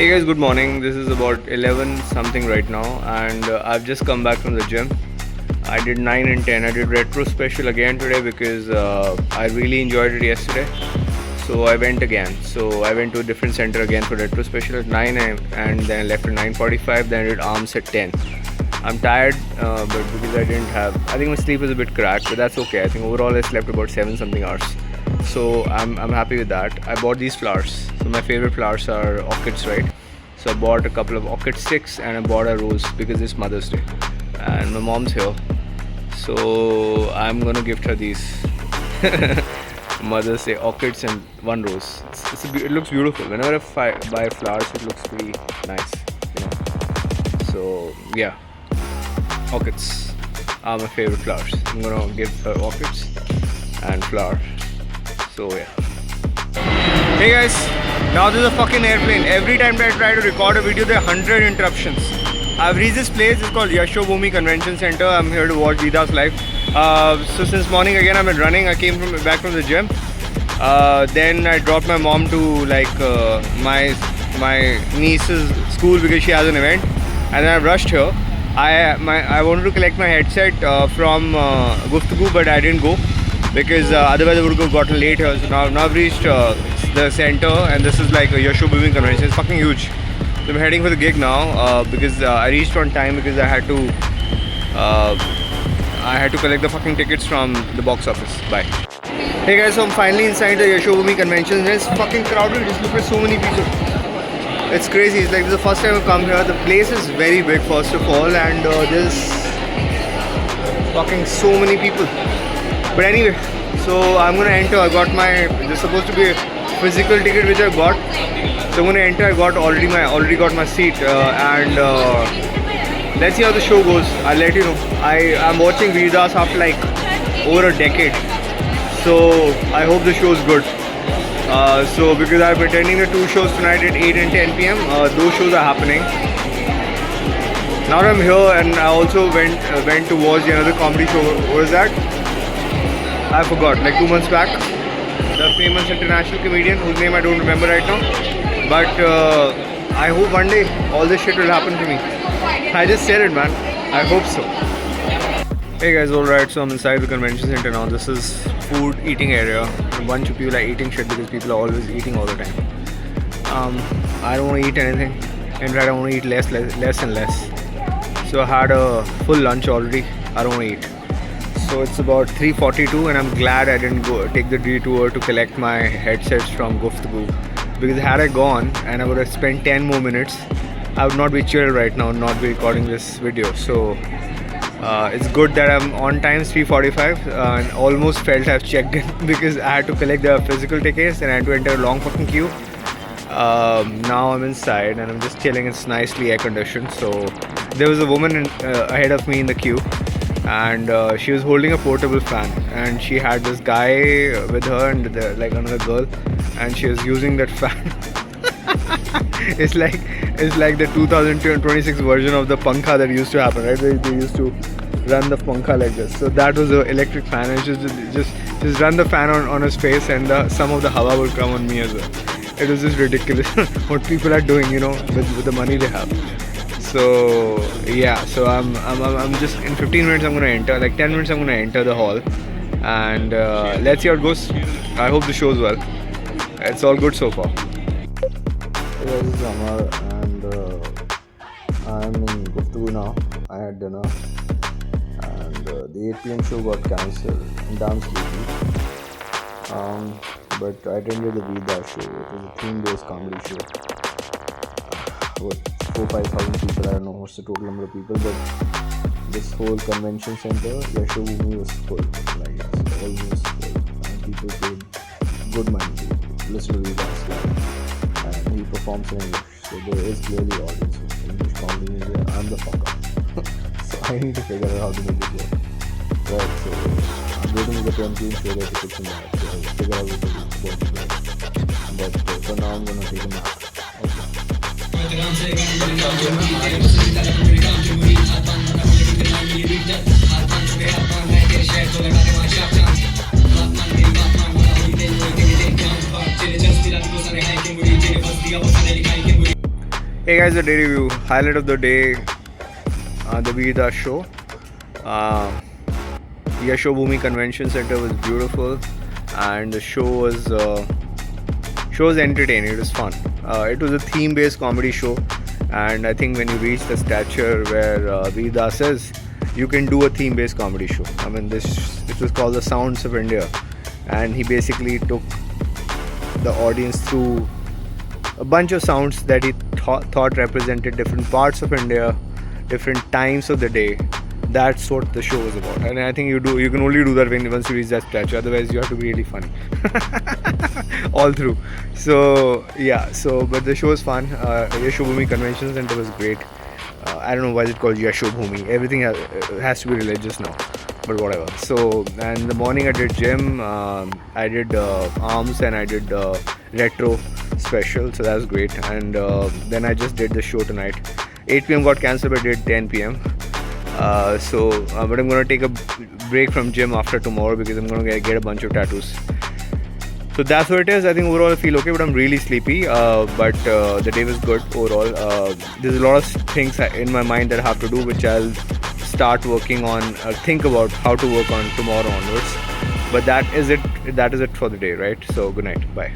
Hey guys, good morning. This is about 11 something right now, and I've just come back from the gym. I did 9 and 10. I did retro special again today because I really enjoyed it yesterday. So I went again. So I went to a different center again for retro special at 9 and then I left at 9:45. Then I did arms at 10. I'm tired, but because I didn't have, I think my sleep was a bit cracked, but that's okay. I think overall I slept about 7 something hours. So I'm happy with that. I bought these flowers. So my favorite flowers are orchids, right? So I bought a couple of orchid sticks and I bought a rose because it's Mother's Day and my mom's here. So I'm gonna gift her these Mother's Day orchids and one rose. It looks beautiful. Whenever I buy flowers, it looks pretty nice, you know. So yeah, orchids are my favorite flowers. I'm gonna give her orchids and flowers. So yeah. Hey guys, now there's a fucking airplane. Every time that I try to record a video, there are 100 interruptions. I've reached this place. It's called Yashobhoomi Convention Center. I'm here to watch Vidas live. So since morning again I've been running. I came back from the gym. Then I dropped my mom to my niece's school because she has an event, and then I rushed here. I wanted to collect my headset from Guftagoo, but I didn't go because otherwise I would have gotten late here. So now I've reached the center, and this is like a Yashobhoomi Convention. It's fucking huge. So I'm heading for the gig now because I reached on time because I had to collect the fucking tickets from the box office. Bye. Hey guys, so I'm finally inside the Yashobhoomi Convention. It's fucking crowded. Just look at so many people. It's crazy. It's like this is the first time I've come here. The place is very big first of all, and there's fucking so many people. But anyway, so I'm gonna enter. I got there's supposed to be a physical ticket which I got. So I'm gonna enter. I already got my seat, and let's see how the show goes. I'll let you know. I'm watching Vidas after like over a decade, so I hope the show is good. So because I'm attending the two shows tonight at 8 and 10 p.m. Those shows are happening. Now I'm here, and I also went to watch another comedy show. What was that? I forgot, like 2 months back. The famous international comedian whose name I don't remember right now. But I hope one day all this shit will happen to me. I just said it, man. I hope so. Hey guys, alright, so I'm inside the convention center now. This is food eating area. A bunch of people are eating shit because people are always eating all the time. I don't want to eat anything. In fact, I want to eat less and less. So I had a full lunch already. I don't want to eat. So it's about 3:42 and I'm glad I didn't take the detour to collect my headsets from Guftagoo, because had I gone and I would have spent 10 more minutes, I would not be chill right now, not be recording this video. So it's good that I'm on time, 3:45, and almost felt I've checked in because I had to collect the physical tickets and I had to enter a long fucking queue. Now I'm inside and I'm just chilling. It's nicely air conditioned. So there was a woman ahead of me in the queue, and she was holding a portable fan, and she had this guy with her and like another girl, and she was using that fan. it's like the 2026 version of the pankha that used to happen, right? They used to run the pankha like this. So that was an electric fan, and just run the fan on his face, and some of the hawa would come on me as well. It was just ridiculous what people are doing, you know, with the money they have. So yeah, so I'm just in 15 minutes I'm gonna enter, like 10 minutes I'm gonna enter the hall, and let's see how it goes. I hope the show's well. It's all good so far. Hey guys, this is Amar, and I'm in Guftagoo now. I had dinner, and the 8 p.m. show got cancelled. I'm damn sleepy. But I attended the Vidas show. It was a theme-based comedy show. What, 4,000-5,000 people, I don't know what's the total number of people, but this whole convention center, Yashobhoomi, was full. Like, it's almost full. And people paid good money to listen to Vidas live. And he performs in English, so there is clearly audience in English comedy in India. I'm the fuck up. So I need to figure out how to make it work. Right, so I'm waiting for the 10 p.m. show that tickets in that, so I'll figure out what to do. But for now I'm gonna take a nap. Hey guys, the day review. Highlight of the day, the Veerdas show. Yashobhoomi Convention Center was beautiful, and the show was entertaining. It was fun. It was a theme-based comedy show, and I think when you reach the stature where Veerdas is, you can do a theme-based comedy show. I mean, this was called the Sounds of India, and he basically took the audience through a bunch of sounds that he thought represented different parts of India, different times of the day. That's what the show was about, and I think you can only do that once you reach that stature. Otherwise, you have to be really funny all through. So yeah, but the show was fun. Yashobhoomi Convention Center was great. I don't know why it's called Yashobhoomi. Everything has to be religious now, but whatever. So, and in the morning I did gym. I did arms and I did retro special. So that was great. And then I just did the show tonight. 8 p.m. got cancelled, but I did 10 p.m. But I'm gonna take a break from gym after tomorrow because I'm gonna get a bunch of tattoos. So that's what it is. I think overall I feel okay, but I'm really sleepy. But the day was good overall. There's a lot of things in my mind that I have to do, which I'll start working on, think about how to work on tomorrow onwards. But that is it for the day, right? So good night, bye.